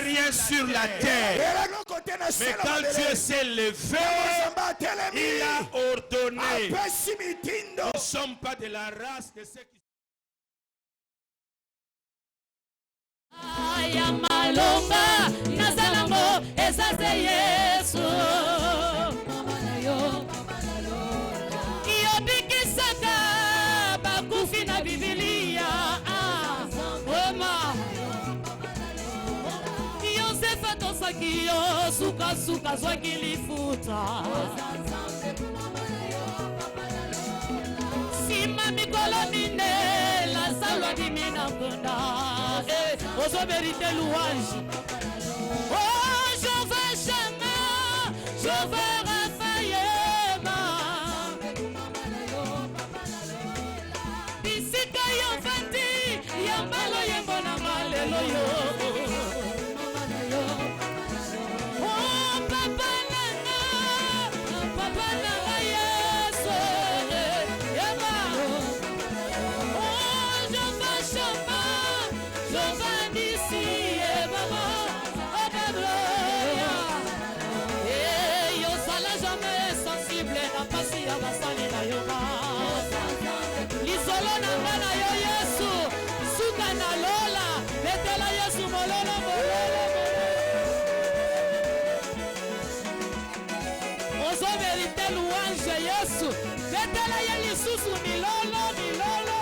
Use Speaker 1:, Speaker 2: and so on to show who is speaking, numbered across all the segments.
Speaker 1: n'avait rien sur la terre. Mais quand Dieu s'est levé, il a ordonné. Nous ne sommes pas de la race de ceux qui...
Speaker 2: Aya malonga nazalango esaze Yesu Yobikisaka bakufi na Biblia Oma Yosefa tosaki yo suka suka zwaki lifuta Sima mikolo mine la salwa di mina kunda Oso mériter louange. Oh, je veux jamais, je veux Raphaël. Bisika yofati, yambalo yembona malelo yo. Oh, papa nana Yesu. Oh, je veux jamais, je veux d'ici et maman, oh Babloya. Et yo sala jamais sensible na pasi ya basali na yoga. Lisolo na ngana yo Yesu, suka na lola, betela Yesu mololo mololo. Ozo mérite louange Yesu, betela ye lisusu milolo milolo.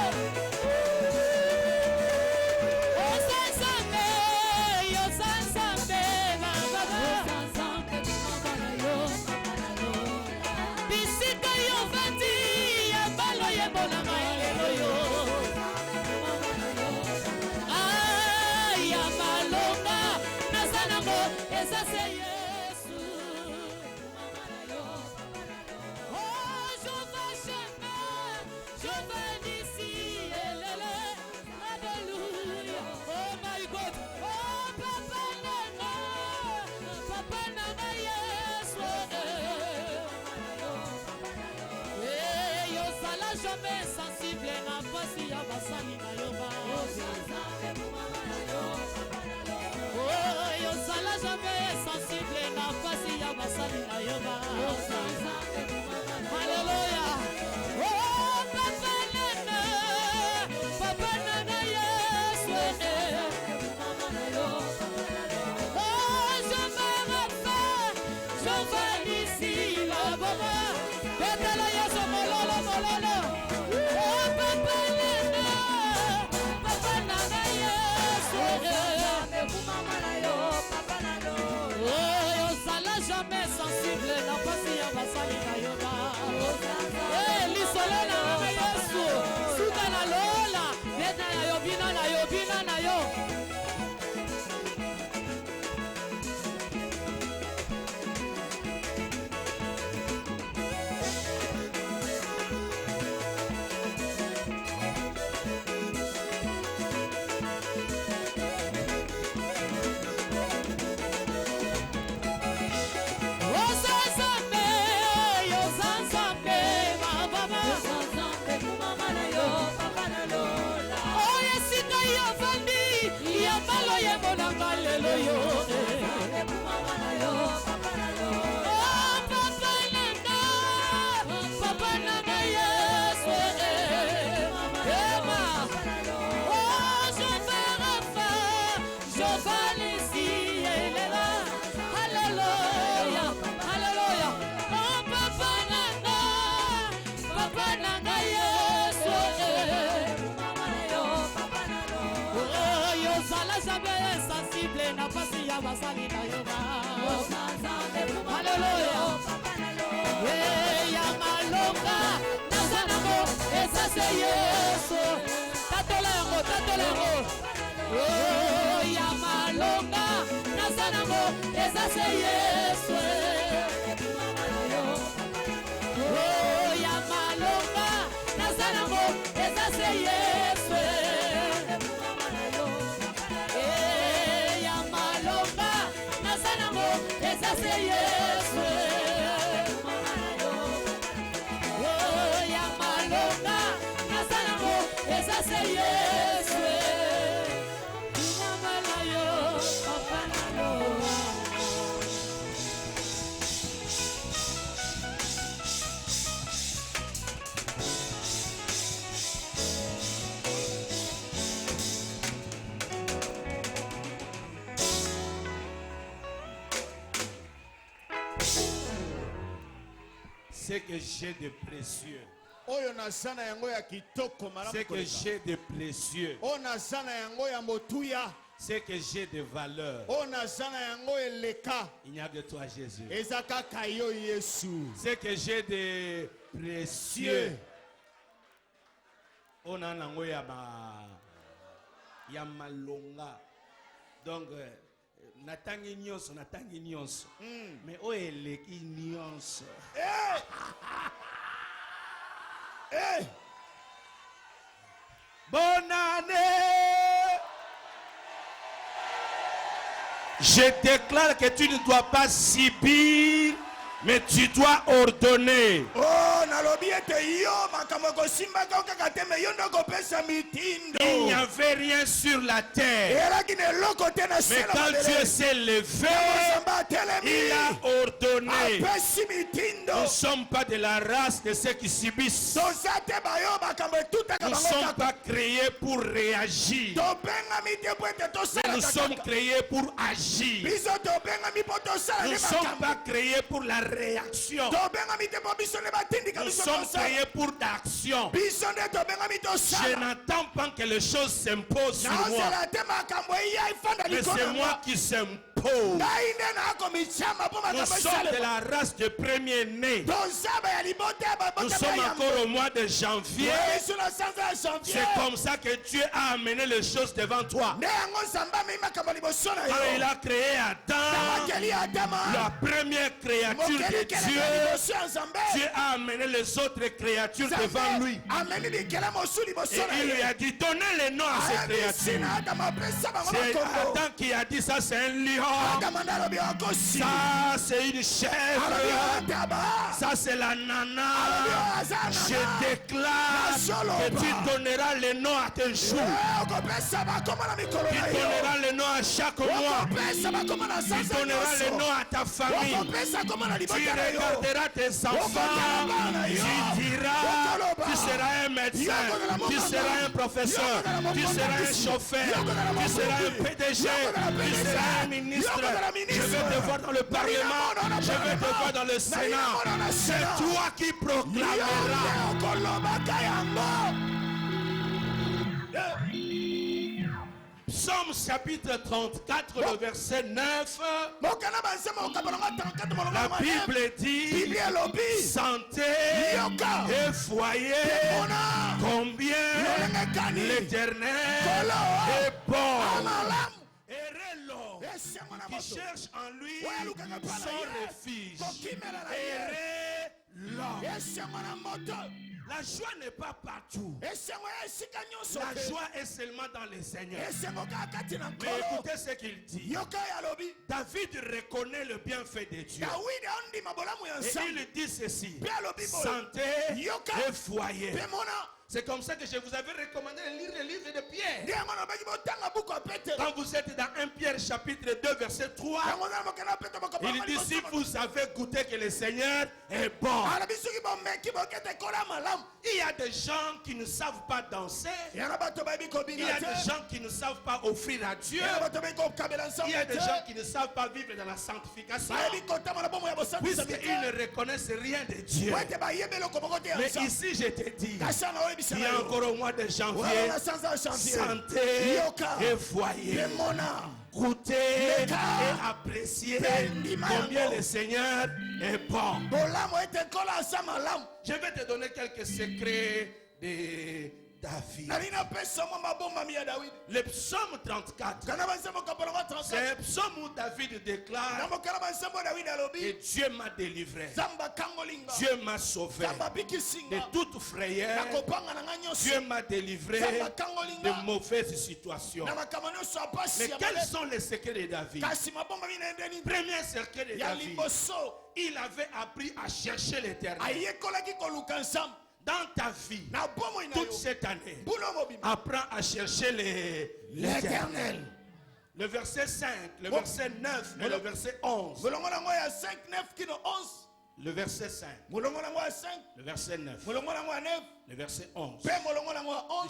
Speaker 2: Jamais sensible na pasi ya basali na yoba. Oh, yo sala jamais sensible na pasi ya basali na yoba. Hallelujah. Oh, papa nana Yesu. Oh, je me rappelle, je vais d'ici là-bas. Betela Yesu mololo mololo. Jamais sensible na pasi ya basali na yoba. Lisolo na Yesu, suka na lola, beta ya yobina na yobina na yo. Hallelujah. Ya malonga nazanamo esase Yesu. Tatolengo. Oh, ya malonga nazanamo esase Yesu. Oh, ya malonga nazanamo esase Yesu. Ya malonga nazanamo esase Yesu. Oh, ya malonga nazanamo esase Yesu. Papa
Speaker 1: Ce que j'ai de précieux.
Speaker 3: Ce
Speaker 1: que j'ai de précieux. Ce que j'ai de valeur. Il n'y a que toi, Jésus. Ce que j'ai de précieux. On a yamalonga. Donc, natangi nyonso. Mais où est l'ignorance? Bonne année! Je déclare que tu ne dois pas subir, mais tu dois ordonner. Il n'y avait rien sur la terre. Mais quand Dieu s'est levé, il a ordonné. Nous ne sommes pas de la race de ceux qui subissent. Nous ne sommes pas créés pour réagir. Mais nous sommes créés pour agir. Nous ne sommes pas créés pour la réaction. Nous sommes créés pour l'action. Je n'attends pas que les choses s'imposent sur moi. Mais c'est moi qui s'impose. Nous sommes de la race de premier-né. Nous sommes encore au mois de janvier. C'est comme ça que Dieu a amené les choses devant toi. Quand il a créé Adam, la première créature de Dieu, Dieu a amené les autres créatures devant lui. Et il lui a dit, donnez les noms à ces créatures. C'est Adam qui a dit, ça c'est un lion. Ça c'est une chèvre. Ça c'est la nana. Je déclare que tu donneras les noms à tes jours. Tu donneras les noms à chaque mois. Tu donneras les noms à ta famille. Tu regarderas tes enfants. Tu diras, tu seras un médecin, tu seras un professeur, tu seras un chauffeur, tu seras un PDG, tu seras un ministre. Je vais te voir dans le Parlement, je vais te voir dans le Sénat. C'est toi qui proclameras. Psaume chapitre 34, le verset 9. La Bible dit, santé et foyer, combien l'Éternel est bon. Heureux l'homme qui cherche en lui son refuge. Heureux l'homme. La joie n'est pas partout. La joie est seulement dans le Seigneur. Mais écoutez ce qu'il dit. David reconnaît le bienfait de Dieu. Et il dit ceci. Santé et foyer. C'est comme ça que je vous avais recommandé de lire le livre de Pierre. Quand vous êtes dans 1 Pierre chapitre 2 verset 3, il dit, si vous avez goûté que le Seigneur est bon. Il y a des gens qui ne savent pas danser. Il y a des gens qui ne savent pas offrir à Dieu. Il y a des gens qui ne savent pas vivre dans la sanctification, puisqu'ils ne reconnaissent rien de Dieu. Mais ici je te dis, il y a encore au mois de janvier, santé et foyer. Goûter et apprécier combien le Seigneur est bon. Je vais te donner quelques secrets de David. Le psaume 34, c'est un psaume où David déclare que Dieu m'a délivré, Dieu m'a sauvé de toute frayeur, Dieu m'a délivré de mauvaises situations. Mais quels sont les secrets de David? Premier secret de David, il avait appris à chercher l'Éternel. Dans ta vie, toute cette année, apprends à chercher l'Éternel. Le verset 5, le verset 9 et le verset 11. Le verset 5, le verset 9, le verset 11. Le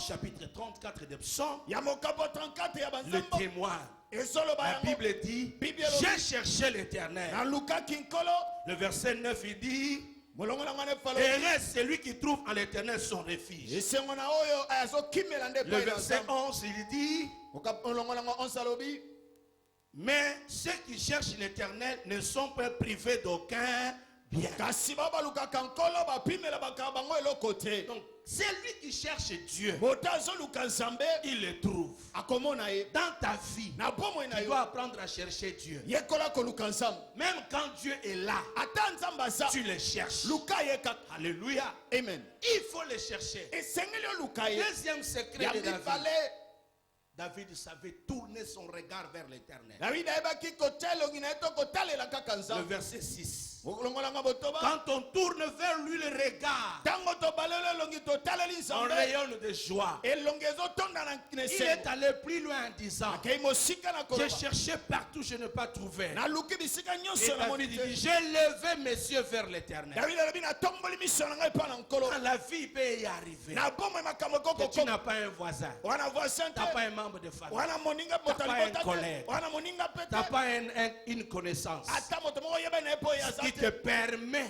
Speaker 1: chapitre 34 des psaumes, le témoin. La Bible dit, j'ai cherché l'Éternel. Le verset 9, il dit, Heureux celui qui trouve en l'Éternel son refuge. Le verset 11, il dit: mais ceux qui cherchent l'Éternel ne sont pas privés d'aucun bien. Donc, celui qui cherche Dieu, il le trouve. Dans ta vie, tu dois apprendre à chercher Dieu. Même quand Dieu est là, tu le cherches. Alléluia.
Speaker 3: Amen.
Speaker 1: Il faut le chercher. Deuxième secret de David. David savait tourner son regard vers l'Éternel. Le verset 6. Quand on tourne vers lui le regard, on rayonne de joie. Il est allé plus loin en disant: j'ai cherché partout, je n'ai pas trouvé. Et David dit: j'ai levé mes yeux vers l'Éternel. Quand la vie peut y arriver, que tu n'as pas un voisin, tu n'as pas un membre de famille, tu n'as pas un collègue, tu n'as pas une connaissance qui te permet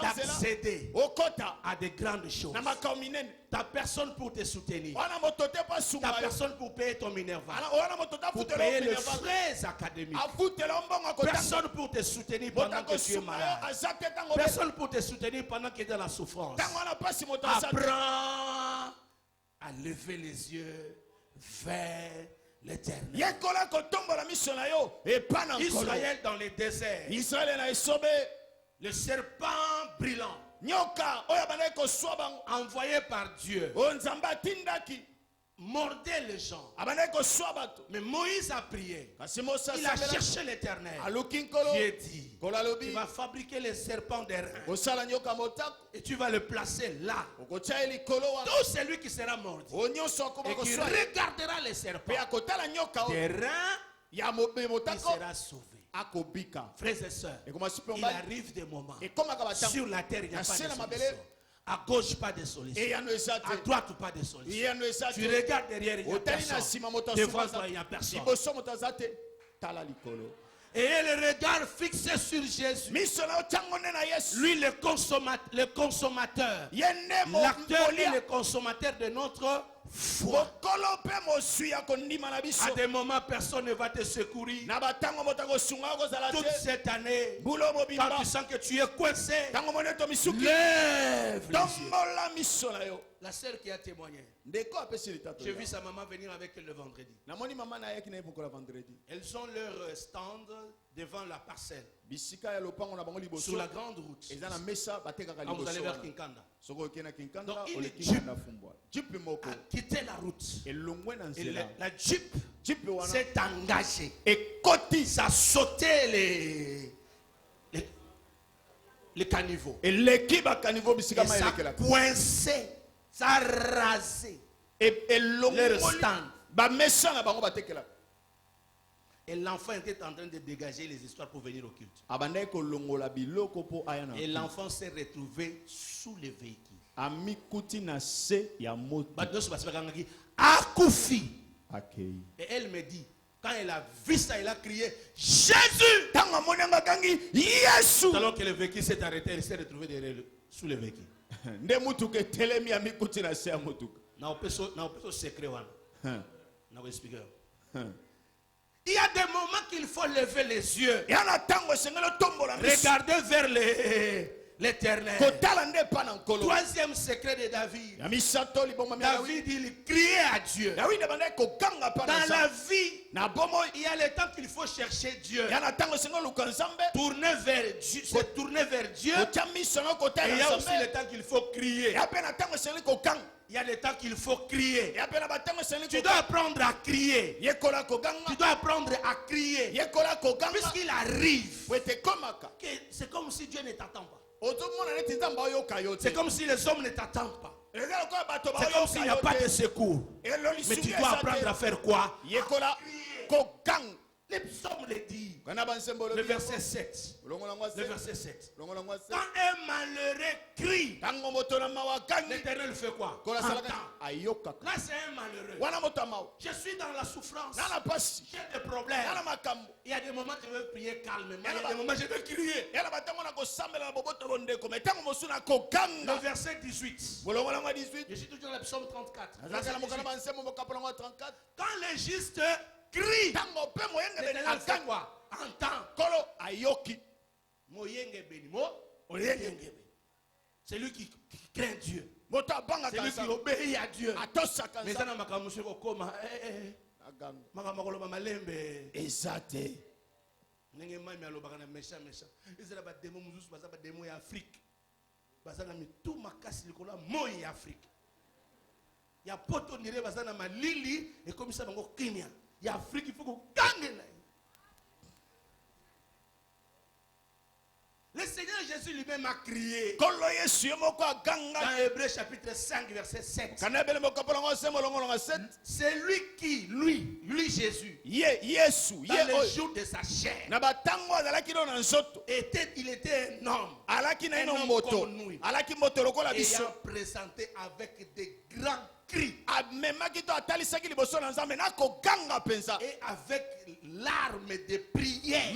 Speaker 1: d'accéder à de grandes choses. Tu n'as personne pour te soutenir. Tu n'as personne pour payer ton minerval, pour payer les frais académiques. Personne pour te soutenir pendant que tu es malade. Personne pour te soutenir pendant que tu es dans la souffrance. Apprends à lever les yeux vers l'Éternel. Israël dans le désert, le serpent brillant envoyé par Dieu mordait les gens. Mais Moïse a prié. Il a cherché l'Éternel. Dieu dit: tu vas fabriquer les serpents d'airain et tu vas le placer là. Tout celui qui sera mordu et qui regardera les serpents d'airain, il sera sauvé. Frères et sœurs, il arrive des moments sur la terre, il n'y a pas de solution. À gauche, pas de solution. À droite, pas de solution. Tu regardes derrière, il n'y a personne. Devant toi, il n'y a personne. Et le regard fixé sur Jésus, lui le consommateur, l'acteur et le consommateur de notre foi. À des moments, personne ne va te secourir. Toute cette année, quand tu sens que tu es coincé, lève les yeux. La sœur qui a témoigné, j'ai vu sa maman venir avec elle le vendredi. Elles ont leur stand devant la parcelle, sur la grande route. Quand vous allez vers Kinkanda, donc une Jeep a quitté la route. Et la Jeep s'est engagée. Ça a sauté les caniveaux. Et ça a coincé. Ça a rasé leur stand. Et l'enfant était en train de dégager les histoires pour venir au culte. Et l'enfant s'est retrouvé sous le véhicule. Et elle me dit, quand elle a vu ça, elle a crié: Jésus! Alors que le véhicule s'est arrêté, elle s'est retrouvée sous le véhicule. Il y a des moments qu'il faut lever les yeux, regarder vers l'Éternel. Troisième secret de David. David, il criait à Dieu. Dans la vie, il y a le temps qu'il faut chercher Dieu, tourner vers Dieu, se tourner vers Dieu. Et il y a aussi le temps qu'il faut crier. Il y a le temps qu'il faut crier. Tu dois apprendre à crier. Tu dois apprendre à crier. Puisqu'il arrive, c'est comme si Dieu ne t'attend pas. C'est comme si les hommes ne t'attendent pas. C'est comme s'il n'y a pas de secours. Mais tu dois apprendre à faire quoi? Les psaumes le disent. Le verset 7. Le verset 7. Quand un malheureux crie, l'Éternel fait quoi? Entend. Là, c'est un malheureux. Je suis dans la souffrance. J'ai des problèmes. Il y a des moments où je veux prier calmement. Il y a des moments où je veux crier. Le verset 18. Je suis toujours dans le psaume 34. Quand les justes crient, l'Éternel fait quoi? Entend. C'est lui qui craint Dieu. C'est lui qui obéit à Dieu. Mais ça n'a pas commencé au coma. Exact. Nenge mami alobaka na méchant méchant. Ezala ba démon mususu baza ba démon ya Afrique. Baza na mitu makasi likola moyi ya Afrique. Ya poto nire baza na malili et comme ça bango Kenya. Ya Afrique il faut ko gange na. Le Seigneur Jésus lui-même a crié. Dans Hébreux chapitre 5 verset 7. C'est lui qui, lui Jésus, dans les jours de sa chair, il était un homme comme nous, ayant présenté avec des grands cris et avec larmes de prière.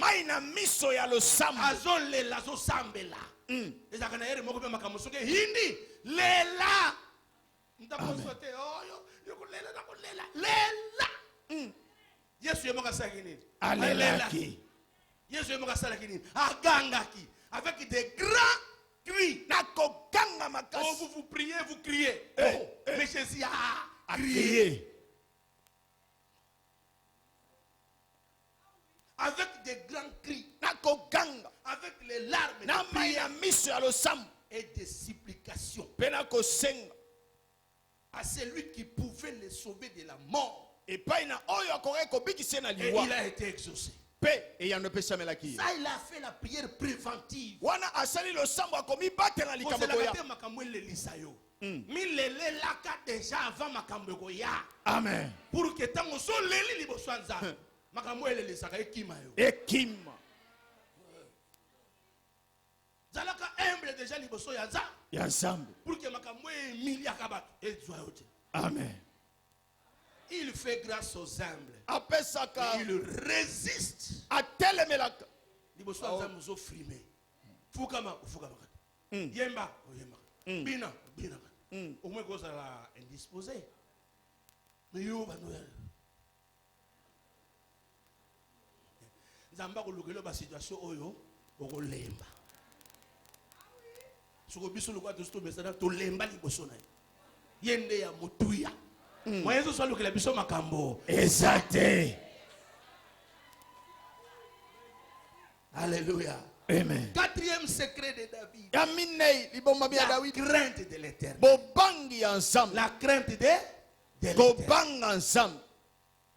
Speaker 1: Avec des grands cris. Oh, vous priez, vous criez. Mais Jésus a crié. Avec des grands cris, avec les larmes de prière et des supplications à celui qui pouvait les sauver de la mort. Et il a été exaucé. Ça, il a fait la prière préventive. Amen. Pour que tant so leli liboso nza makambo elele saka ekima yo zalaka humble déjà liboso ya nza pour que makambo emili akaba ezwa yote. Amen. Il fait grâce aux humbles. Il résiste à tel melaka liboso nza muzo frime fukama yemba bina au moins que ça l'a indisposé. Mais yo banoel Zamba ko lukelo ba situation oyo okolemba soko biso lokwa to mesana to lemba liboso na yende ya motuya moyezo so lukela biso makambo exacte. Alléluia. Amen. Quatrième secret de David. La crainte de l'Éternel. La crainte de l'Éternel.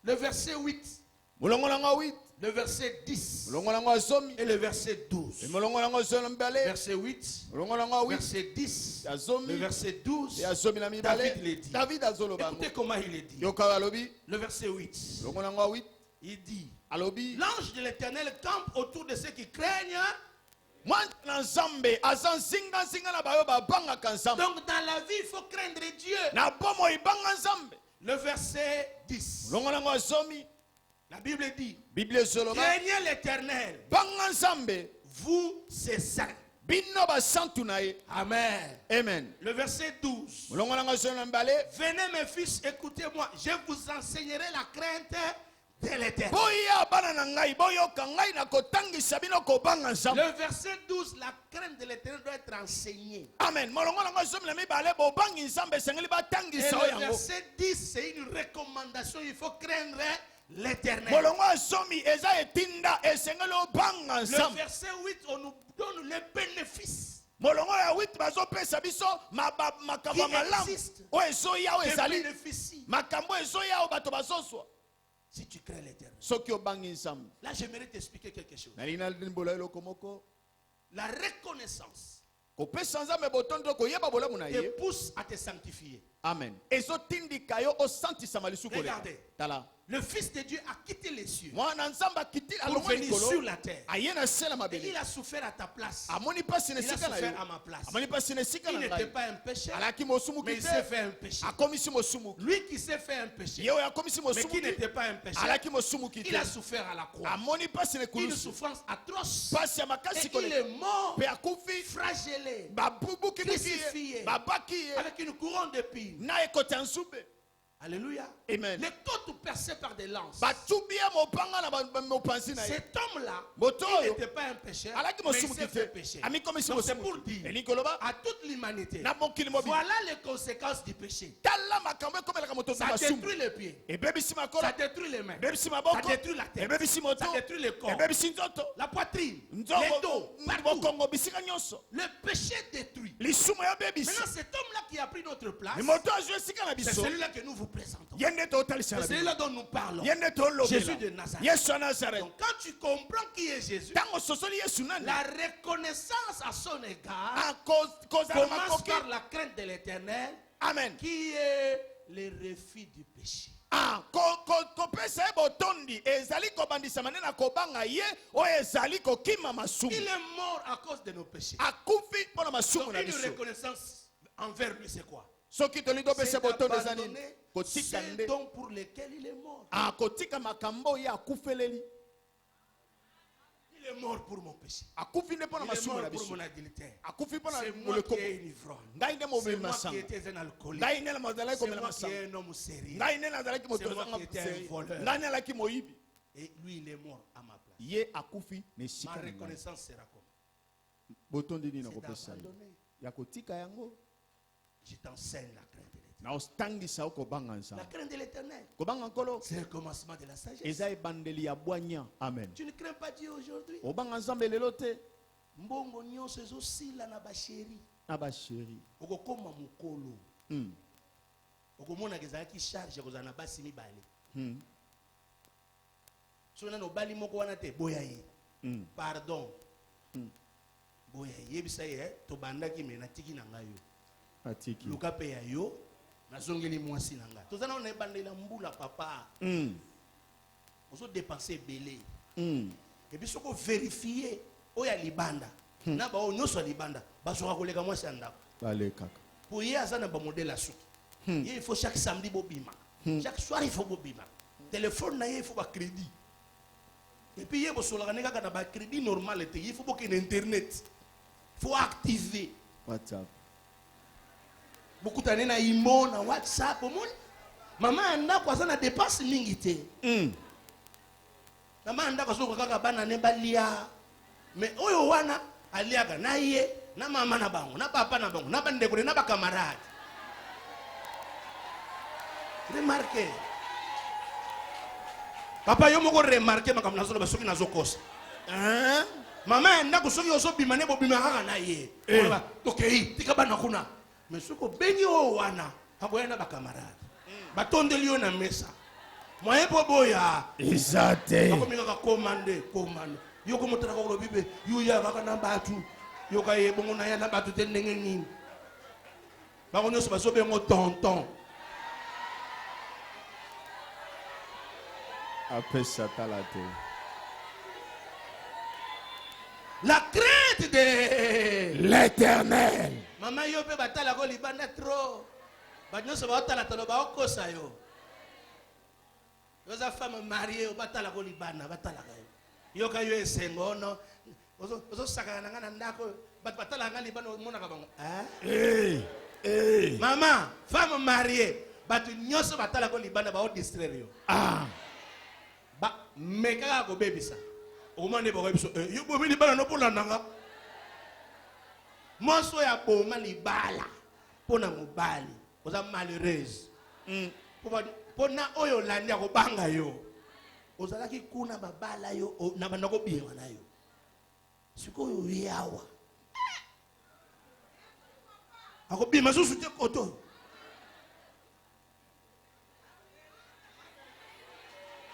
Speaker 1: Le verset 8. Le verset 10. Et le verset 12. Verset 8. Verset 10. Le verset 12. David le dit. Écoutez comment il est dit. Le verset 8. Il dit, l'ange de l'Éternel campe autour de ceux qui craignent. Donc dans la vie, il faut craindre Dieu. Le verset 10. La Bible dit, craignez l'Éternel, vous c'est saint. Amen. Amen. Le verset 12. Venez mes fils, écoutez-moi, je vous enseignerai la crainte de l'Éternel. Le verset 12, la crainte de l'Éternel doit être enseignée. Amen. Et le verset 10, c'est une recommandation, il faut craindre l'Éternel. Le verset 8, on nous donne les bénéfices qui existent. Si tu crains l'Éternel. Là, j'aimerais t'expliquer quelque chose. La reconnaissance te pousse à te sanctifier.
Speaker 3: Amen.
Speaker 1: Regardez. Le Fils de Dieu a quitté les cieux pour venir sur la terre. Et il a souffert à ta place. Il a souffert à ma place. Il n'était pas un pécheur, mais il s'est fait un péché. Lui qui s'est fait un péché, mais qui n'était pas un pécheur, il a souffert à la croix. Une souffrance atroce. Et il est mort, flagellé, crucifié, avec une couronne d'épines. Alléluia.
Speaker 3: Amen.
Speaker 1: Les côtes percées par des lances.
Speaker 3: Cet
Speaker 1: homme-là, il n'était pas un pécheur, mais il s'est fait pécher. Donc c'est pour dire à toute l'humanité, voilà les conséquences du péché. Ça détruit les pieds, ça détruit les mains, ça détruit la tête, ça détruit le corps, la poitrine, les dos, partout. Le péché détruit. Maintenant cet homme-là qui a pris notre place, c'est celui-là que nous vous présentons. C'est celui-là dont nous parlons. Jésus de Nazareth. Donc quand tu comprends qui est Jésus, la reconnaissance à son égard commence par la crainte de l'Éternel. Amen. Qui est le refus du péché. Il est mort à cause de nos péchés. Donc une reconnaissance envers lui, c'est quoi? C'est d'abandonner ce don pour lequel il est mort. Il est mort pour mon péché. Il est mort pour mon adultère. C'est moi qui ai une ivrogne. C'est moi qui étais un alcoolique. C'est moi qui ai un homme sérieux. C'est moi qui étais un voleur. Et lui, il est mort à ma place. Ma reconnaissance sera comme. C'est d'abandonner. Je t'enseigne la crainte de l'Éternel. La crainte de l'Éternel, c'est le commencement de la sagesse.
Speaker 3: Amen.
Speaker 1: Tu ne crains pas Dieu aujourd'hui. Mbongo nyonso ezosila na basheri. Okokoma mukolo. Okomona kezalaki charge kozala na basi mibale. So na nobali moko wana te boya ye. Pardon. Boya ye bisa ye to bandaki me na tiki na ngayo. Luka pe ya yo nazongeli mwasi na nga. Tozana on ebandela mbula papa. Ozo dépenser belé. Et puis soko vérifier oya libanda. Na ba onyoso libanda basoka koleka mwasi anda.
Speaker 3: Bale kaka.
Speaker 1: Pour y azana ba modèle asuki. Il faut chaque samedi bobima. Chaque soir il faut bobima. Téléphone na il faut ba crédit. Et puis il faut sola na kaka na ba crédit normal te il faut boke internet. Il faut activer
Speaker 3: WhatsApp.
Speaker 1: Beaucoup d'années na imo na WhatsApp omoni mama anda kwa sana dépense mingi te. Mama anda kwa soko kaka bana ne balia mais oyo wana aliaga na ye na mama na bango na papa na bango na bande ko na ba camarade. Remarquez. Papa yo moko remarquer makam na solo basoki na zokosa. Mama anda ko soki oso bimane bo bimaka na ye. Okay, tika bana kuna. Mais ce que béni au wana, akoyana ba camarade. Batondeli yo na mesa. Moye boboya.
Speaker 3: Exacte.
Speaker 1: Bakomika ka commande. Yo ko motara ko bibe, yo ya ka na batu. Yo ka ye bongo na ya na batu te ndenge nini. Ba ko nyoso baso be ngo tonton.
Speaker 3: Après ça talate.
Speaker 1: La crainte de
Speaker 3: l'Éternel.
Speaker 1: Maman yo pe batala ko libanda trop. Ba nyoso ba otala tolo ba okosa yo. Yo za femme mariée o batala ko libanda batala ka yo. Yo ka yo esengo no. Ozo sakana ngana ndako batala nga libanda mona ka bango. Maman, femme mariée, batu nyoso batala ko libanda ba o distraire yo. Ba meka ko bebisa. Omane ba ko biso yo bo libanda no pola nanga. Monso ya boma libala pona mobali oza malheureuse pona oyo landi akobanga yo ozalaki kuna babala yo na banda kobiema na yo sikoyo yawa akobima susu te koto.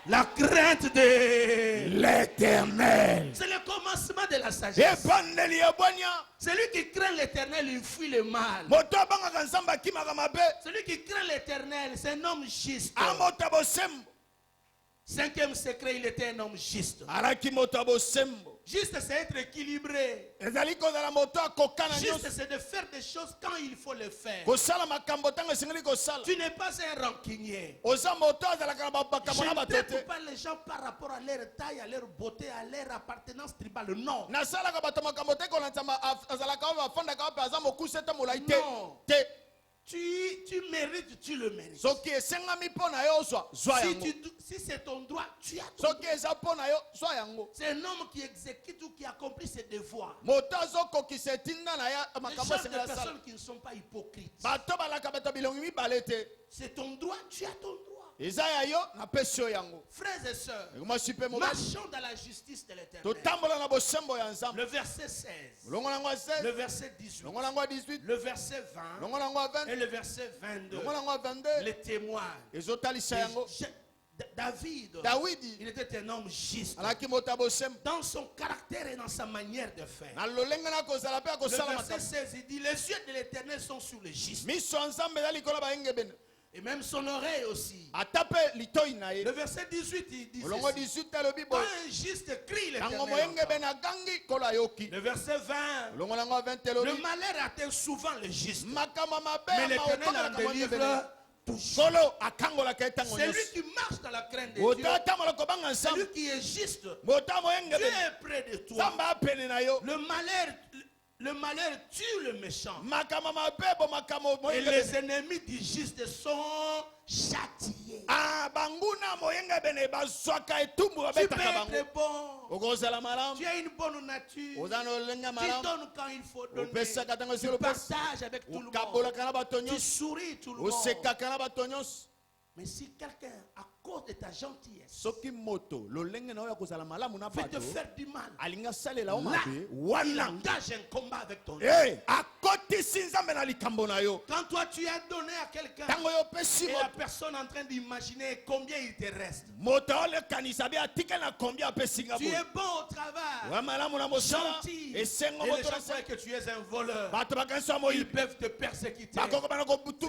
Speaker 1: La crainte de
Speaker 3: l'Éternel.
Speaker 1: C'est le commandement commencement de la sagesse. Celui qui craint l'Éternel, il fuit le mal. Celui qui craint l'Éternel, c'est un homme juste. Cinquième secret, il était un homme juste. Juste, c'est être équilibré. Juste, c'est de faire des choses quand il faut le faire. Tu n'es pas un rancunier. Je ne traite pas les gens par rapport à leur taille, à leur beauté, à leur appartenance tribale. Non. Non. Tu mérites, tu le mérites. Si c'est ton droit, tu as ton droit. C'est un homme qui exécute ou qui accomplit ses devoirs. Les gens, des personnes qui ne sont pas hypocrites. C'est ton droit, tu as ton droit. Frères et sœurs, marchons dans la justice de l'Éternel. Le verset 16, le verset 18, le verset 20 et le verset 22. Les témoins. David, il était un homme juste dans son caractère et dans sa manière de faire. Le verset 16, il dit: les yeux de l'Éternel sont sur les justes, et même son oreille aussi. Le verset 18, il dit ceci: quand un juste crie, l'Éternel entend. Le verset 20, le malheur atteint souvent le juste, mais l'Éternel en délivre toujours. C'est lui qui marche dans la crainte de Dieu. C'est lui qui est juste. Dieu est près de toi. Le malheur tue le méchant. Et les ennemis du juste sont châtiés. Tu peux être bon. Tu as une bonne nature. Tu donnes quand il faut donner. Tu partages avec tout le monde. Tu souris tout le monde. Mais si quelqu'un, à cause de ta gentillesse, veut te faire du mal, là, il engage un combat avec ton Dieu. Quand toi tu as donné à quelqu'un et la personne est en train d'imaginer combien il te reste, tu es bon au travail, gentil, et les gens croient que tu es un voleur, ils peuvent te persécuter. C'est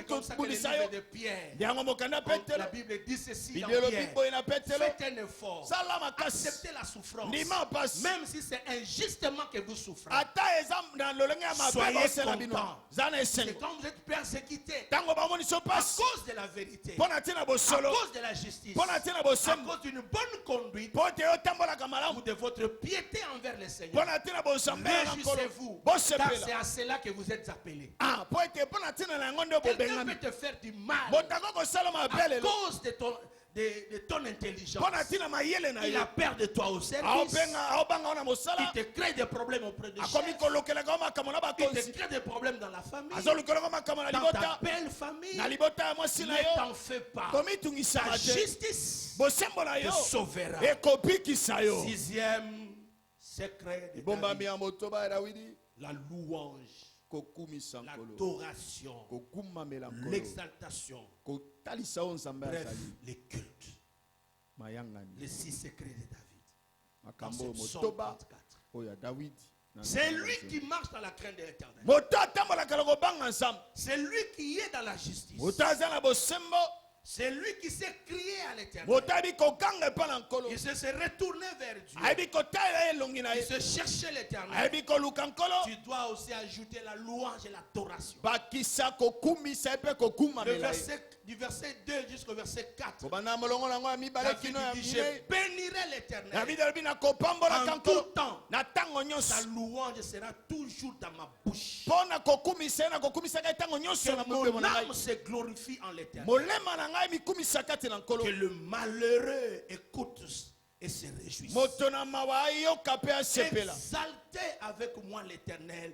Speaker 1: comme ça que le livre de Pierre, la Bible dit ceci dans Pierre: faites un effort, acceptez la souffrance, même si c'est injustement que vous souffrez. Soyez contents. C'est quand vous êtes persécutés à cause de la vérité, à cause de la justice, à cause d'une bonne conduite ou de votre piété envers le Seigneur. Réjouissez-vous, car c'est à cela que vous êtes appelés. Quelqu'un peut te faire du mal à cause de ton intelligence. Il a peur de toi au service. Il te crée des problèmes auprès de chef. Il te crée des problèmes dans la famille, dans ta belle famille. Ne t'en fais pas. Ta justice te sauvera. Sixième secret de David: la louange, l'adoration, l'exaltation, bref, les cultes. Les 6 secrets de David. Dans ce psaume 34. C'est lui qui marche dans la crainte de l'Éternel. C'est lui qui est dans la justice. C'est lui qui s'est crié à l'Éternel. Il se retournait vers Dieu. Il se cherchait l'Éternel. Tu dois aussi ajouter la louange et l'adoration. Du verset 2 jusqu'au verset 4. David dit: je bénirai l'Éternel en tout temps. Sa louange sera toujours dans ma bouche. Que mon âme se glorifie en l'Éternel. Que le malheureux écoute et se réjouisse. Exaltez avec moi l'Éternel.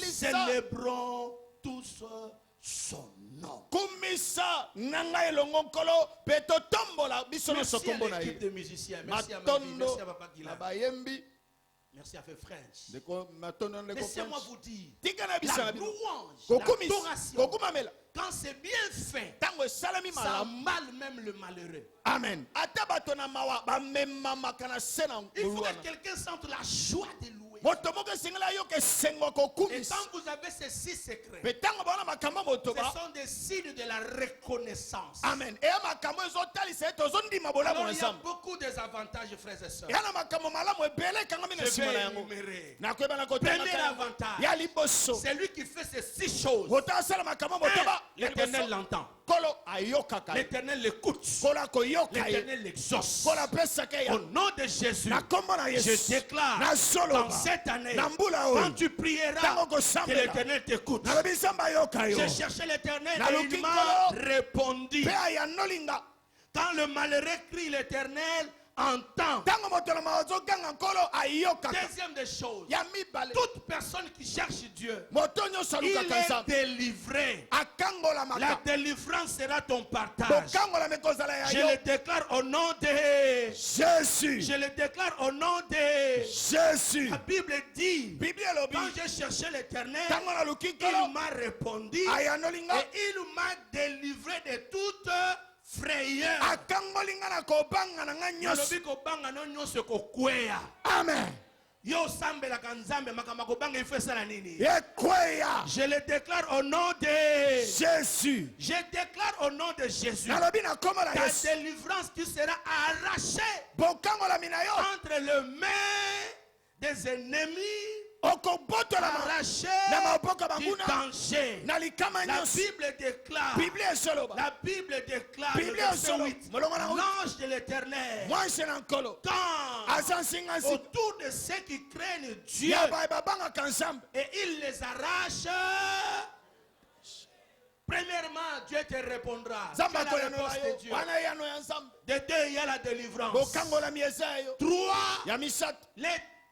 Speaker 1: Célébrons tous son nom. Merci à l'équipe de musiciens. Merci à ma vie. Merci à Papa Guillaume. Merci à Frère French. Laissez-moi vous dire, la louange, l'adoration, quand c'est bien fait, ça emballe même le malheureux. Amen. Il faut que quelqu'un sente la joie de louer.
Speaker 3: moto moko esengela yo ke sengo ko
Speaker 1: Et
Speaker 3: kumisa.
Speaker 1: quand vous avez ces 6 secrets,
Speaker 3: Betango bana makambo moto
Speaker 1: ce
Speaker 3: ba.
Speaker 1: sont des signes de la reconnaissance.
Speaker 3: Amen. E makambo ezotalisa ete ozondima bolamu
Speaker 1: Alors il y a
Speaker 3: ensemble.
Speaker 1: beaucoup d'avantages, frères et sœurs.
Speaker 3: Yana makambo malamu ebele kangami na
Speaker 1: Je
Speaker 3: sima na
Speaker 1: vais
Speaker 3: yango.
Speaker 1: énumérer.
Speaker 3: Nakoyeba na
Speaker 1: Premier
Speaker 3: kotanga.
Speaker 1: avantage,
Speaker 3: Ya liboso.
Speaker 1: c'est lui qui fait ces 6 choses.
Speaker 3: Moto asala makambo moto ba.
Speaker 1: L'Éternel l'entend.
Speaker 3: Kolo ayokaka.
Speaker 1: L'Éternel l'écoute.
Speaker 3: Kola koyoka ye.
Speaker 1: L'Éternel l'exauce.
Speaker 3: Kola pesaka ya.
Speaker 1: Au nom de Jésus,
Speaker 3: Na kombo na
Speaker 1: je
Speaker 3: Yesu.
Speaker 1: déclare
Speaker 3: Na soloba.
Speaker 1: dans cette année,
Speaker 3: Na mbula
Speaker 1: quand
Speaker 3: oyo.
Speaker 1: tu prieras,
Speaker 3: Tango
Speaker 1: que
Speaker 3: kosambela.
Speaker 1: l'Éternel t'écoute.
Speaker 3: Nalobi samba yoka yo.
Speaker 1: J'ai cherché l'Éternel
Speaker 3: Na
Speaker 1: et
Speaker 3: luki
Speaker 1: il m'a
Speaker 3: kolo.
Speaker 1: répondu.
Speaker 3: Pe aya nolinga.
Speaker 1: Quand le malheureux crie, l'Éternel entend.
Speaker 3: Tango moto na mawazo ganga nkolo ayokaka.
Speaker 1: Deuxième des choses,
Speaker 3: Ya mibale.
Speaker 1: toute personne qui cherche Dieu,
Speaker 3: Moto nyonso
Speaker 1: il
Speaker 3: alukaka
Speaker 1: est
Speaker 3: nzambe.
Speaker 1: délivré.
Speaker 3: Akangola
Speaker 1: La
Speaker 3: makambo.
Speaker 1: délivrance sera ton partage.
Speaker 3: Bokangola mekozala ya
Speaker 1: Je
Speaker 3: yo.
Speaker 1: le déclare au nom de...
Speaker 3: Jésus.
Speaker 1: Je le déclare au nom de...
Speaker 3: Jésus.
Speaker 1: La Bible dit,
Speaker 3: Bible elobi.
Speaker 1: quand j'ai cherché l'Éternel,
Speaker 3: Tango na luki
Speaker 1: il
Speaker 3: kolo.
Speaker 1: m'a répondu
Speaker 3: Aya nolinga.
Speaker 1: et il m'a délivré de toute frayeur.
Speaker 3: Akangolinga na kobanga na nga nyonso.
Speaker 1: Nalobi kobanga no nyonso kokweya.
Speaker 3: Amen.
Speaker 1: Yo sambelaka nzambe makambo kobanga ifesala nini?
Speaker 3: Ekweya.
Speaker 1: Je le déclare au nom de...
Speaker 3: Jésus.
Speaker 1: Je déclare au nom de Jésus.
Speaker 3: Nalobi na kombo na
Speaker 1: Ta
Speaker 3: Yesu.
Speaker 1: délivrance, tu seras arraché
Speaker 3: Bokangola mina yo.
Speaker 1: entre les mains des ennemis,
Speaker 3: Okobotola ma.
Speaker 1: arraché
Speaker 3: Na maboko
Speaker 1: du
Speaker 3: banguna.
Speaker 1: danger.
Speaker 3: Na likama
Speaker 1: La
Speaker 3: nyonso.
Speaker 1: Bible déclare,
Speaker 3: Bible esoloba.
Speaker 1: la Bible déclare, le
Speaker 3: Bible
Speaker 1: verset
Speaker 3: esoloba.
Speaker 1: 8,
Speaker 3: Molongo na huit.
Speaker 1: l'ange de l'Éternel
Speaker 3: Mwanse na nkolo.
Speaker 1: tend
Speaker 3: Azansingansi.
Speaker 1: autour de ceux qui craignent Dieu
Speaker 3: Ya ba babanga kanzambe.
Speaker 1: et il les arrache. Premièrement, Dieu te répondra. Tu as
Speaker 3: Zamba
Speaker 1: la
Speaker 3: koyano
Speaker 1: réponse
Speaker 3: yo.
Speaker 1: de Dieu.
Speaker 3: Wana yano ya nzambe.
Speaker 1: De deux, il y a la délivrance.
Speaker 3: Bokangola mieza yo.
Speaker 1: 3,
Speaker 3: Ya misatu.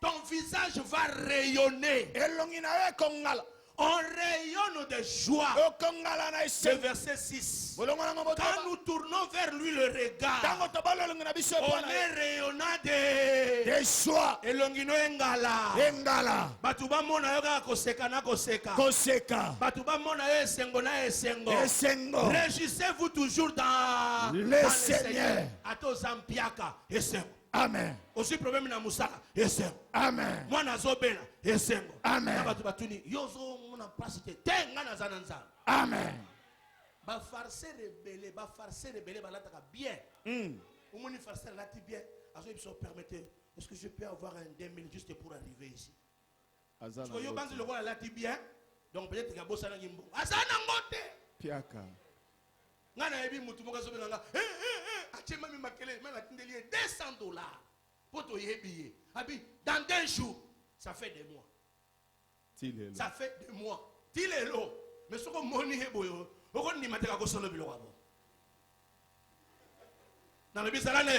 Speaker 1: ton visage va rayonner.
Speaker 3: Elongi na yo ekongala.
Speaker 1: On rayonne de joie.
Speaker 3: Okongala na
Speaker 1: Le
Speaker 3: ese.
Speaker 1: verset 6.
Speaker 3: Bolongo na ngobo
Speaker 1: Quand
Speaker 3: toba.
Speaker 1: nous tournons vers lui le regard,
Speaker 3: Tango tobalo elongi na biso
Speaker 1: on
Speaker 3: epona.
Speaker 1: est rayonnant de
Speaker 3: De joie.
Speaker 1: elongino engala.
Speaker 3: Engala.
Speaker 1: Bato bamona yo kaka koseka na koseka.
Speaker 3: Koseka.
Speaker 1: Bato bamona yo esengo na esengo.
Speaker 3: Esengo.
Speaker 1: Réjouissez-vous toujours dans
Speaker 3: Le Seigneur.
Speaker 1: Ato zampiaka esengo.
Speaker 3: Amen.
Speaker 1: Aussi problème na musala esengo.
Speaker 3: Amen.
Speaker 1: Mwana azobela esengo.
Speaker 3: Amen.
Speaker 1: Na bato batuni yo zo mona place te tenga na zana nzala.
Speaker 3: Amen.
Speaker 1: Ba farce rebelle balataka bien. Omoni farce lati bien. Azo biso permettez. Est-ce que je peux avoir un 2000 juste pour arriver ici? Parce que yo banzi lokola lati bien. Donc peut-être que bossa na ngimbo. Azana ngote.
Speaker 3: Piaka.
Speaker 1: Ngana yebi mutu moka sobe nga. Achema mi makele mais la tindeli $200 pour to yebi. Abi dans 2 jours, ça fait des mois.
Speaker 3: Tilelo.
Speaker 1: Ça fait des mois. Tilelo. Mais ce que moni heboyo. Oko ni mateka ko solo bilo wabo. Dans le bisalane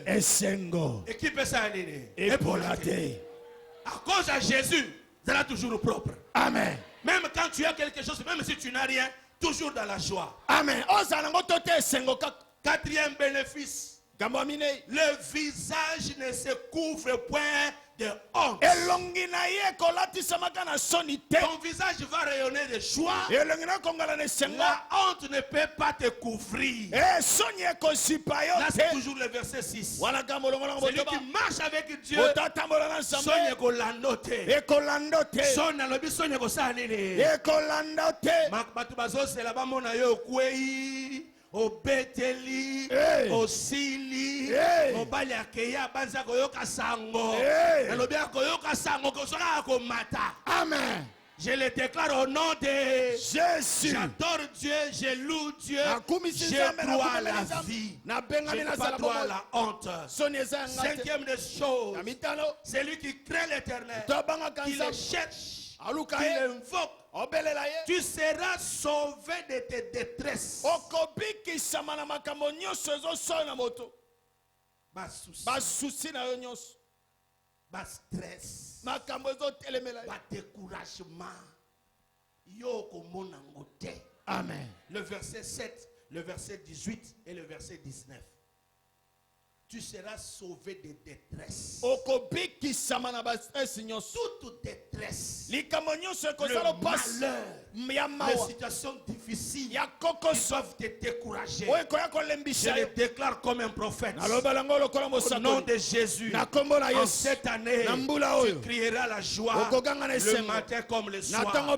Speaker 3: Esengo.
Speaker 1: équipe ça nini.
Speaker 3: Epolate.
Speaker 1: À cause de Jésus, sera toujours propre.
Speaker 3: Amen.
Speaker 1: Même quand tu as quelque chose, même si tu n'as rien, toujours dans la joie.
Speaker 3: Amen. Ozala ngo tote esengo kaka.
Speaker 1: Quatrième bénéfice,
Speaker 3: Gambo minei.
Speaker 1: le visage ne se couvre point de honte.
Speaker 3: Elongi na ye kolatisa maka na soni te.
Speaker 1: Ton visage va rayonner de joie.
Speaker 3: Elongi na kongala na esengo.
Speaker 1: La honte ne peut pas te couvrir.
Speaker 3: Soni ekosipa yo
Speaker 1: Là, c'est
Speaker 3: te.
Speaker 1: toujours le verset 6.
Speaker 3: Wana gambo longo na ngo
Speaker 1: Celui
Speaker 3: toba.
Speaker 1: qui marche avec Dieu,
Speaker 3: Otatambola na
Speaker 1: sonye
Speaker 3: nzambe.
Speaker 1: kolanda te.
Speaker 3: Ekolando te.
Speaker 1: Sonye alobi sonye kosala nini?
Speaker 3: Ekolando te.
Speaker 1: Bato bazosela bamona yo okwei obeteli
Speaker 3: Hey.
Speaker 1: osili
Speaker 3: Hey.
Speaker 1: mobali akeya banza koyoka sango
Speaker 3: Hey.
Speaker 1: nalobi akoyoka sango kosoka komata.
Speaker 3: Amen.
Speaker 1: Je le déclare au nom de
Speaker 3: Jésus.
Speaker 1: j'adore Dieu, je loue Dieu,
Speaker 3: Nakumisi
Speaker 1: je
Speaker 3: nzambe,
Speaker 1: crois à
Speaker 3: nakumela
Speaker 1: la
Speaker 3: nzambe.
Speaker 1: vie,
Speaker 3: Nabengami
Speaker 1: je
Speaker 3: na
Speaker 1: ne pas
Speaker 3: sala
Speaker 1: trop à
Speaker 3: bomo.
Speaker 1: la honte.
Speaker 3: Soni eza ngate.
Speaker 1: Cinquième des choses,
Speaker 3: Na mitano.
Speaker 1: celui qui craint l'Éternel,
Speaker 3: Tobanga
Speaker 1: qui le
Speaker 3: kanzambe.
Speaker 1: cherche,
Speaker 3: Aluka
Speaker 1: qui
Speaker 3: ye.
Speaker 1: l'invoque,
Speaker 3: Obelela ye.
Speaker 1: tu seras sauvé de tes détresses.
Speaker 3: Okobikisama na makambo nyonso ezosala na moto.
Speaker 1: Bas souci,
Speaker 3: Basusi na yo nyonso.
Speaker 1: bas stress,
Speaker 3: Makambo ezotelemela ye.
Speaker 1: bas découragement. Yo komona ngote.
Speaker 3: Amen.
Speaker 1: Le verset 7, le verset 18 et le verset 19. tu seras sauvé de détresse. Toute détresse, le malheur, les situations difficiles qui doivent te décourager. Je le déclare comme un prophète. Au nom de Jésus, en cette année, tu crieras la joie le matin comme le soir.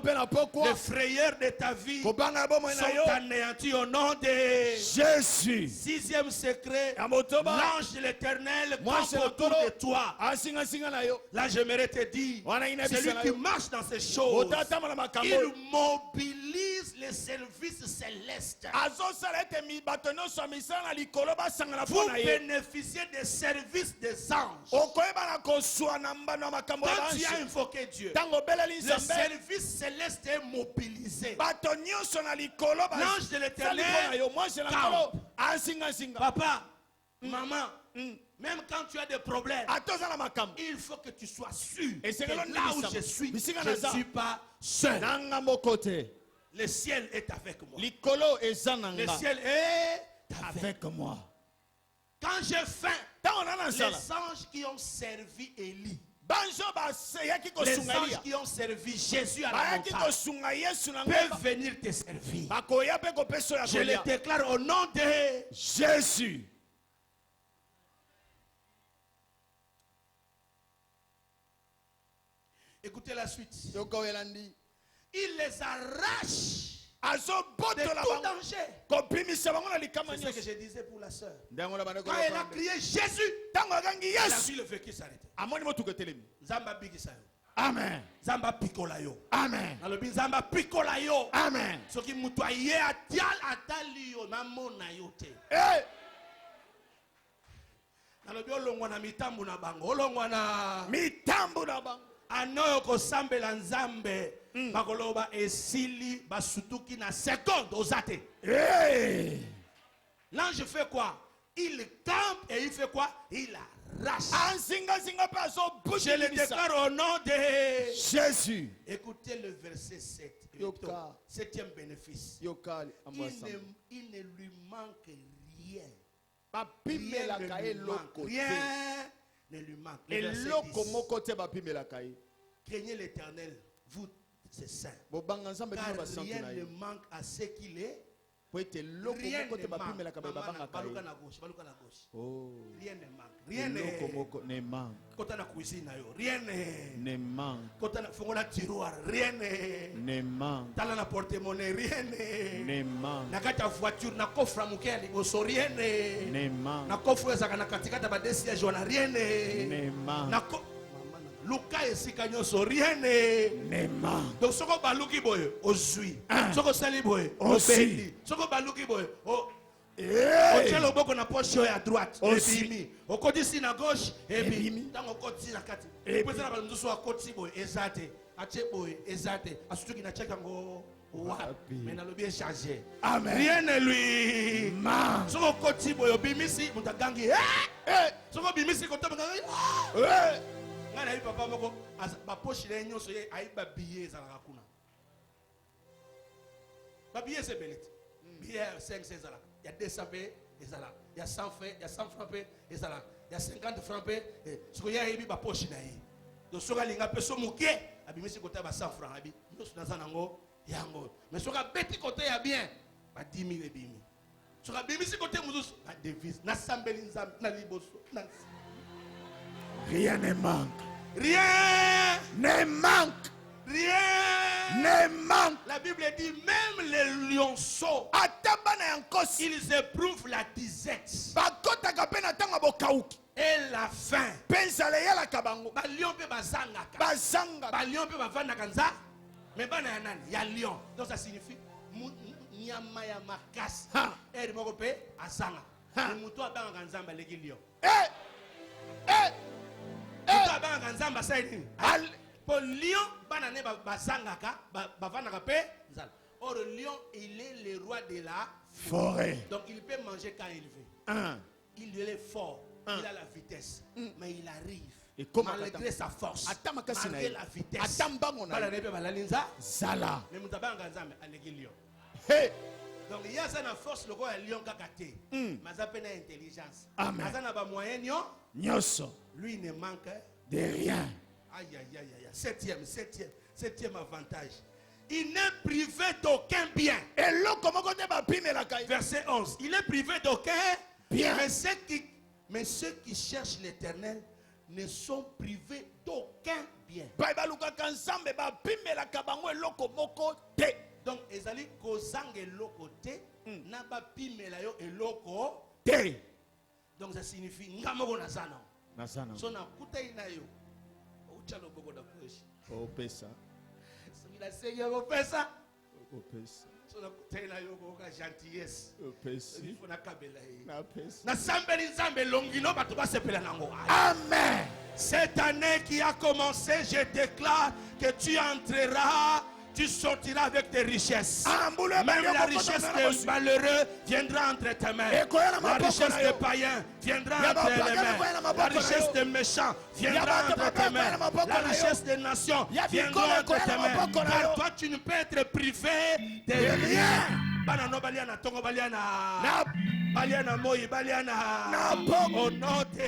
Speaker 1: Les frayeurs de ta vie sont anéantis au nom de Jésus. Sixième secret, l'ange de l'Éternel campe autour de toi. Là, j'aimerais te dire, celui qui marche dans ces choses, il mobilise les services célestes. Vous bénéficiez des services des anges. Quand tu as invoqué Dieu, le service céleste est mobilisé. L'ange de l'Éternel campe. Papa, maman, même quand tu as des problèmes, il faut que tu sois sûr que là où je ne suis pas seul. Le ciel est avec moi. Le ciel est avec moi. Quand j'ai faim, les anges qui ont servi Élie, les anges qui ont servi Jésus à la montagne peuvent venir te servir. Je le déclare au nom de Jésus. Écoutez la suite. Il les arrache de tout danger. C'est ce que je disais pour la sœur. Quand elle a crié Jésus, elle a vu le feu qui s'arrêtait. Zamba bigisa yo.
Speaker 3: Amen.
Speaker 1: Zamba pikolayo.
Speaker 3: Amen.
Speaker 1: Nalobi zamba pikolayo.
Speaker 3: Amen.
Speaker 1: Soki mutu aye atial atali yo na mona yo te. Nalobi olongwa na mitambu na bango. Olongwa na
Speaker 3: mitambu na bango.
Speaker 1: Anoyo kosambela nzambe bakoloba esili basutuki na seconde ozate. L'ange fait quoi? Il campe et il fait quoi? Il arrache. Je le déclare au nom de
Speaker 3: Jésus.
Speaker 1: Écoutez le verset 7. Septième bénéfice. Il ne lui manque rien. Rien ne lui manque. Le verset 10. Craignez l'Éternel, vous c'est saint. Car rien ne manque à ce qu'il est. Rien ne manque. Rien ne manque. Rien ne manque. Quand on a cuisine, rien ne manque. Quand on a tiroir, rien ne manque. Dans la porte-monnaie, rien ne manque. Dans la voiture, na coffre muke liboso, rien ne manque. Na coffre za kana katika da badesi ya jona, rien ne manque. Luka esika nyoso rien ne manque. Donc soko baluki boye ozui. Soko sali boye obeli. Soko baluki boye o Ochelo boko na poche à droite ebimi. Okodi na gauche ebimi. Tango koti na kati. Pesa na banduso akoti boye ezate. Ache boye ezate. Asutuki na cheka ngo wapi. Mais na lobi échanger. Amen. Rien ne lui manque. Soko koti boye obimisi mutagangi. Soko bimisi kotoba ngangi. Ngana yi papa moko ba poche le nyoso ye aiba billet za la kuna. Ba billet c'est belette. Billet 5 c'est ça là. Il y a 200 paix et ça là. Il y a 100 francs, il y a 100 francs paix et ça là. Il y a 50 francs paix et ce qu'il y a ibi ba poche na yi. Donc soka linga peso muke abimisi kota ba 100 francs abi. Nyoso na zanango yango. Mais soka beti côté ya bien ba 10 000 ebimi. Soka bimisi côté muzusu ba devise na sambeli nzam na liboso na.
Speaker 3: Rien ne manque.
Speaker 1: Rien
Speaker 3: ne manque.
Speaker 1: Rien
Speaker 3: ne manque.
Speaker 1: La Bible dit même les lionceaux, ils éprouvent la disette et la faim. Ba lion pe bazanga. Ba lion pe bavanda kanza. Mais bana yanani ya lion. Donc ça signifie nyama ya makasi. Et moko pe azanga. Et muto abanga kanzamba leki lion. Pour lion, banane bazangaka, bavandaka pe nzala. Or le lion, il est le roi de la
Speaker 3: forêt.
Speaker 1: Donc il peut manger quand il veut. Il est fort, il a la vitesse, mais il arrive. Et malgré sa force, malgré la vitesse, banane pe balalinza zala. Mais mutabanga nzambe aleki lion. Donc il y a ça na force le roi lion kakate. Mais ça peine intelligence.
Speaker 3: Amen.
Speaker 1: Ça na ba moyen
Speaker 3: Nyoso.
Speaker 1: lui il ne manque
Speaker 3: De rien.
Speaker 1: aïe aïe aïe aïe. Septième avantage. Il n'est privé d'aucun bien.
Speaker 3: Et là, comment on va pimer la caille?
Speaker 1: Verset 11. Il est privé d'aucun
Speaker 3: bien.
Speaker 1: Mais ceux qui cherchent l'Éternel ne sont privés d'aucun bien. Donc, ezali kozanga eloko te, na ba pimela yo eloko
Speaker 3: te.
Speaker 1: Donc ça signifie ngamoko na sana.
Speaker 3: Na sana.
Speaker 1: So na kutai na yo. Uchalo boko da push.
Speaker 3: O pesa.
Speaker 1: So ila senya go pesa.
Speaker 3: O pesa.
Speaker 1: So na kutai na yo go ka gentillesse.
Speaker 3: O pesa.
Speaker 1: Il faut na kabela yi.
Speaker 3: Na pesa.
Speaker 1: Na sambeli nzambe longino bato ba sepela nango.
Speaker 3: Amen.
Speaker 1: Cette année qui a commencé, je déclare que tu entreras, tu sortiras avec tes richesses. Même la richesse des malheureux viendra entre tes mains. La richesse des païens viendra entre tes mains. La richesse des méchants viendra entre tes mains. La richesse des nations viendra entre tes mains. Car toi, tu ne peux être privé de rien. Banano baliana, tongo baliana, baliana moi, baliana. Au nom de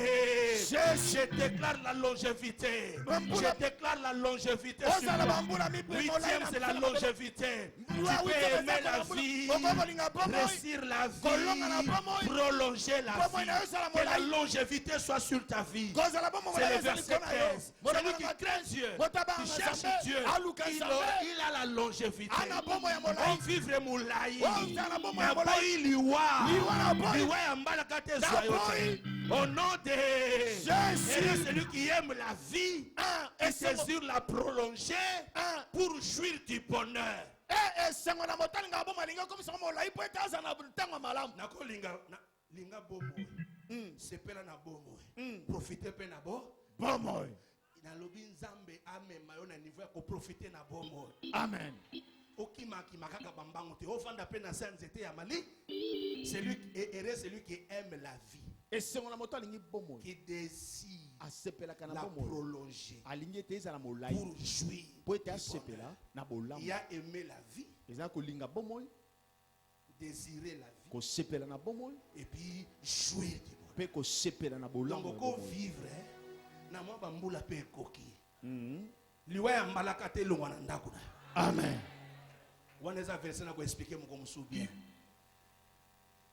Speaker 1: je déclare la longévité. Je déclare la longévité. Huitième, c'est la longévité. Tu peux aimer la vie, réussir la vie, prolonger la vie. Que la longévité soit sur ta vie. C'est le verset 13. Celui qui craint Dieu, qui cherche Dieu, il a la longévité. On vivre moulaï. Au nom de Jésus, celui qui aime la vie et désire la prolonger pour jouir du bonheur. Linga bomo, sepela na bomo, profiter pe na bomo. Na lobi nzambe ame mayo na niveau ko profiter na bomo.
Speaker 3: Amen.
Speaker 1: Celui qui aime la vie, qui désire la prolonger pour jouir. Il a aimé la vie, désirer la vie et puis jouir du bonheur. Donc on vivre na moi bambula pe koki. Liwa ya malakate longwana ndakuna.
Speaker 3: Amen.
Speaker 1: On a versé na expliquer mon bien.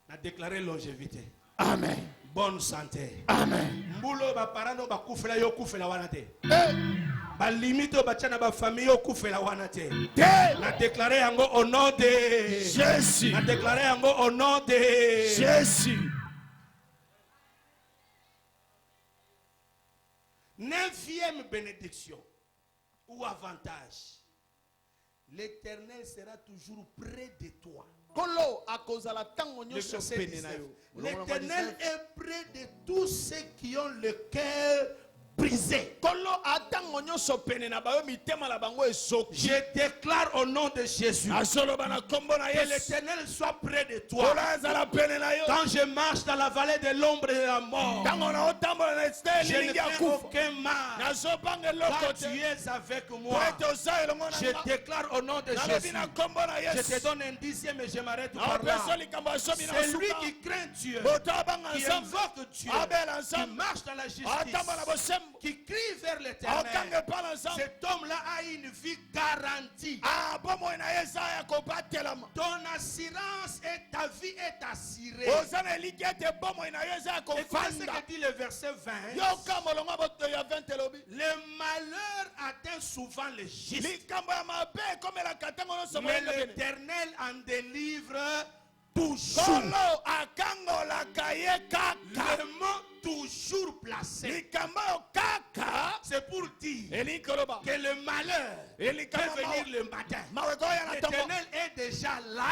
Speaker 1: Na déclarer longévité.
Speaker 3: Amen.
Speaker 1: Bonne santé.
Speaker 3: Amen.
Speaker 1: Mbulo ba parano ba kufela yo kufela wana te. Ba limite ba chana ba famille yo kufela wana te. Na déclarer yango au nom de
Speaker 3: Jésus.
Speaker 1: Na déclarer yango au nom de
Speaker 3: Jésus.
Speaker 1: 9e bénédiction ou avantage. L'Éternel sera toujours près de toi. L'Éternel est près de tous ceux qui ont le cœur brisé. Je déclare au nom de Jésus que l'Éternel soit près de toi. Quand je marche dans la vallée de l'ombre et de la mort, je ne fais aucun mal. Quand tu es avec moi, je déclare au nom de Jésus. Je te donne un 10e et je m'arrête par là. Celui qui craint Dieu, qui invoque Dieu, qui marche dans la justice, qui crie vers l'Éternel, cet homme-là a une vie garantie. Ton assurance et ta vie est assurée. Écoutez ce que dit le verset 20. Le malheur atteint souvent les justes, mais l'Éternel en délivre toujours. Le mot toujours placé, c'est pour dire que le malheur peut venir le matin. L'Éternel est déjà là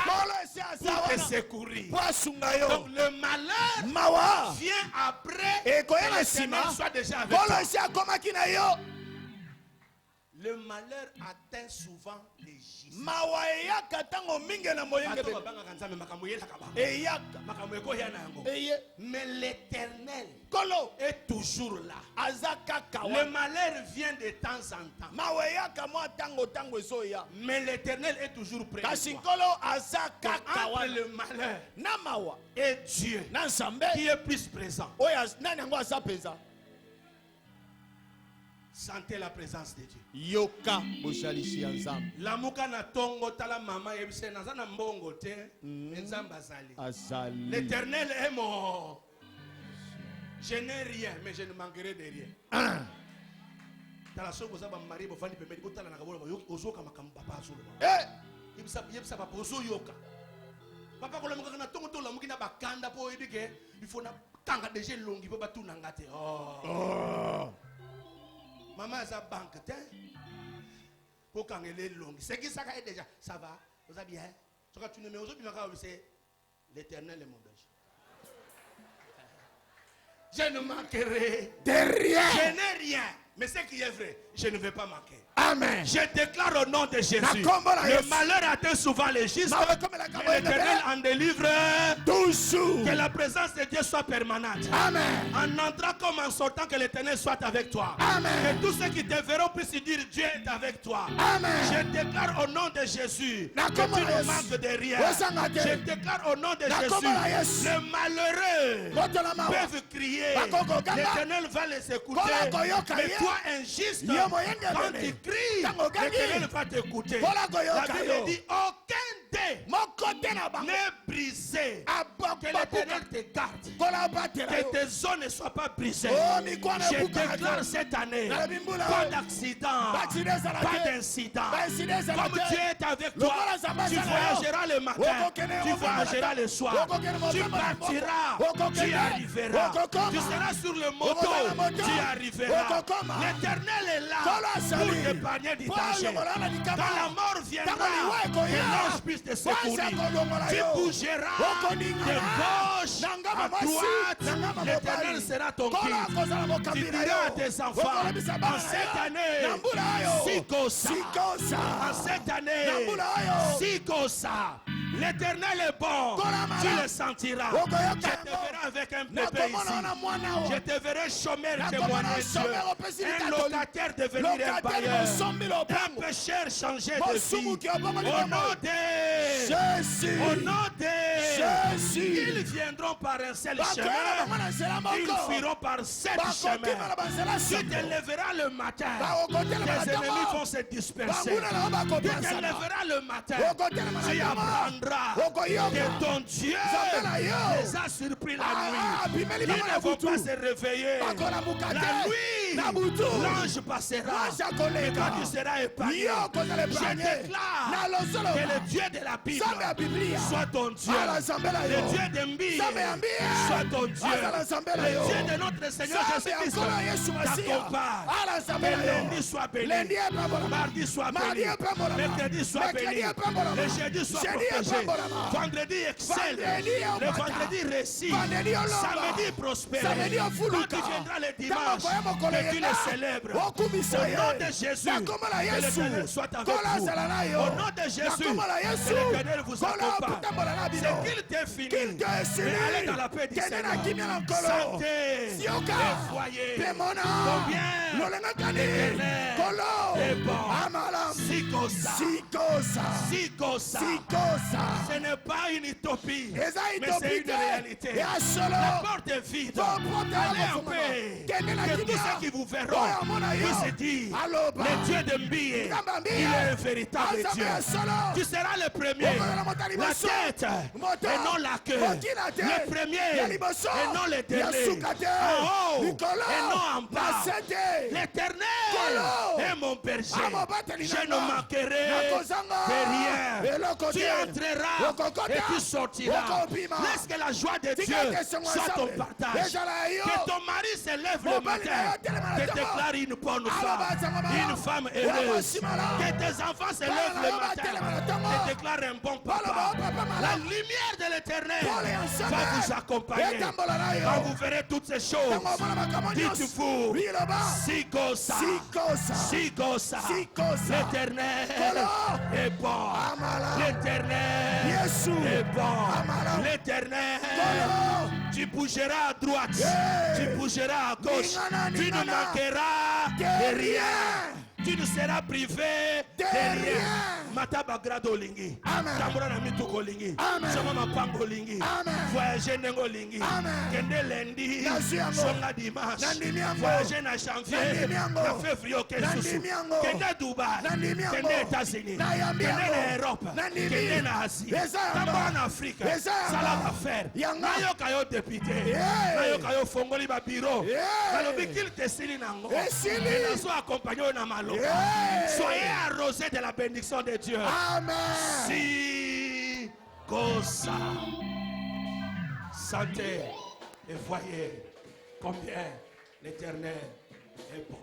Speaker 1: pour te secourir. Donc le malheur vient après que l'Éternel soit déjà avec toi. Le malheur atteint souvent les gisements. Mais l'Éternel est toujours là. Le malheur vient de temps en temps. Mais l'Éternel est toujours près de toi. Entre le malheur et Dieu qui est plus présent. Sentez la présence de Dieu.
Speaker 3: Yoka boshalishi nzambe.
Speaker 1: La muka na tongo tala mama yebise na zana mbongo te nzamba azali. L'Éternel est mon. Je n'ai rien mais je ne manquerai de rien. Tala soko za ba mari bo fandi pembeni bo tala na kabolo ozoka makamba papa azolo. Yebisa papa ozoyoka. Papa ko la muka na tongo to la muki na bakanda po yebike il faut na tanga déjà longi po batuna ngate. Oh. Maman a banque, pour quand elle est longue. C'est qui ça est déjà? Ça va? Vous avez bien? Ce que tu ne mets aujourd'hui, c'est l'Éternel est mon berger. Je ne manquerai de rien. Je n'ai rien. Mais ce qui est vrai, je ne vais pas manquer. Amen. Je déclare au nom de Jésus. Le malheur atteint souvent les justes. Mais l'Éternel en délivre toujours. Que la présence de Dieu soit permanente. Amen. En entrant comme en sortant, que l'Éternel soit avec toi. Amen. Que tous ceux qui te verront puissent dire Dieu est avec toi. Amen. Je déclare au nom de Jésus que tu ne manques de rien. Je déclare au nom de Jésus. Les malheureux peuvent crier. L'Éternel va les écouter. Mais toi, injuste, quand tu cries, l'Éternel va t'écouter. La Bible dit aucun dé n'est brisé. Que l'Éternel te garde. Que tes os ne soient pas brisés. Je déclare cette année pas d'accident, pas d'incident. Comme Dieu est avec toi, tu voyageras le matin, tu voyageras le soir, tu partiras, tu arriveras. Tu seras sur le moto, tu arriveras. L'Éternel est là pour t'épargner du danger. Quand la mort viendra, que l'ange puisse te secourir. Tu bougeras de gauche à droite. L'Éternel sera ton guide. Tu diras à tes enfants, en cette année, Sikosa. En cette année, Sikosa. L'Éternel est bon, tu le sentiras. Je te verrai avec un bébé ici. Je te verrai chômeur témoigner Dieu. Un locataire devenir un bailleur. Un pécheur changer de vie. Au nom de Jésus. Au nom de Jésus. Ils viendront par un seul chemin. Ils fuiront par sept chemins. Tu te lèveras le matin. Tes ennemis vont se disperser. Tu te lèveras le matin. Tu apprendras que ton Dieu les a surpris la nuit. Ils ne vont pas se réveiller. La nuit, l'ange passera. Mais quand tu seras épargné, je déclare que le Dieu de la Bible soit ton Dieu. Le Dieu de Mbi soit ton Dieu. Le Dieu de notre Seigneur Jésus-Christ t'accompagne. Que lundi soit béni, mardi soit béni, mercredi soit béni, le jeudi soit protégé. Vendredi excelle, le vendredi récit, samedi prospère. Quand tu viendras le dimanche, que tu le célèbres. Au nom de Jésus, que l'Éternel soit avec vous. Au nom de Jésus, que l'Éternel vous accompagne. C'est qu'il t'est fini. Mais allez dans la paix du Seigneur. Santé, les foyers. Combien l'Éternel est bon. Sikosa. Ce n'est pas une utopie, mais c'est une réalité. La porte est vide. Allez en paix. Que tous ceux qui vous verront puissent dire, le Dieu de Mbi, il est un véritable Dieu. Tu seras le premier, la tête et non la queue. Le premier et non le dernier. En haut et non en bas. L'Éternel est mon berger. Je ne manquerai de rien. Tu entreras et tu sortiras. Laisse que la joie de Dieu soit ton partage. Que ton mari se lève le matin, te déclare une bonne femme heureuse. Que tes enfants se lèvent le matin, te déclare un bon papa. La lumière de l'Éternel va vous accompagner. Quand vous verrez toutes ces choses, dites-vous, Sikosa. Sikosa. L'Éternel est bon. L'Éternel est bon. L'Éternel, tu bougeras à droite, tu bougeras à gauche, tu ne manqueras de rien. Tu ne seras privé de rien. Matabagra dolingi. Tamura na mitu kolingi. Soma mapango lingi. Voyager nengo lingi. Kende lundi. Songa dimanche. Voyager na janvier. Na février kesusu. Kende Dubai. Kende États-Unis. Kende na Europe. Kende na Asie. Tamura na Afrique. Sala affaire. Nayoka yo député. Nayoka yo fongoli ba bureau. Nalobi qu'il te sili nango. Et nazo accompagné na malo. Soyez arrosés de la bénédiction de Dieu.
Speaker 3: Amen.
Speaker 1: Si Gosa. Sentez et voyez combien l'Éternel est bon.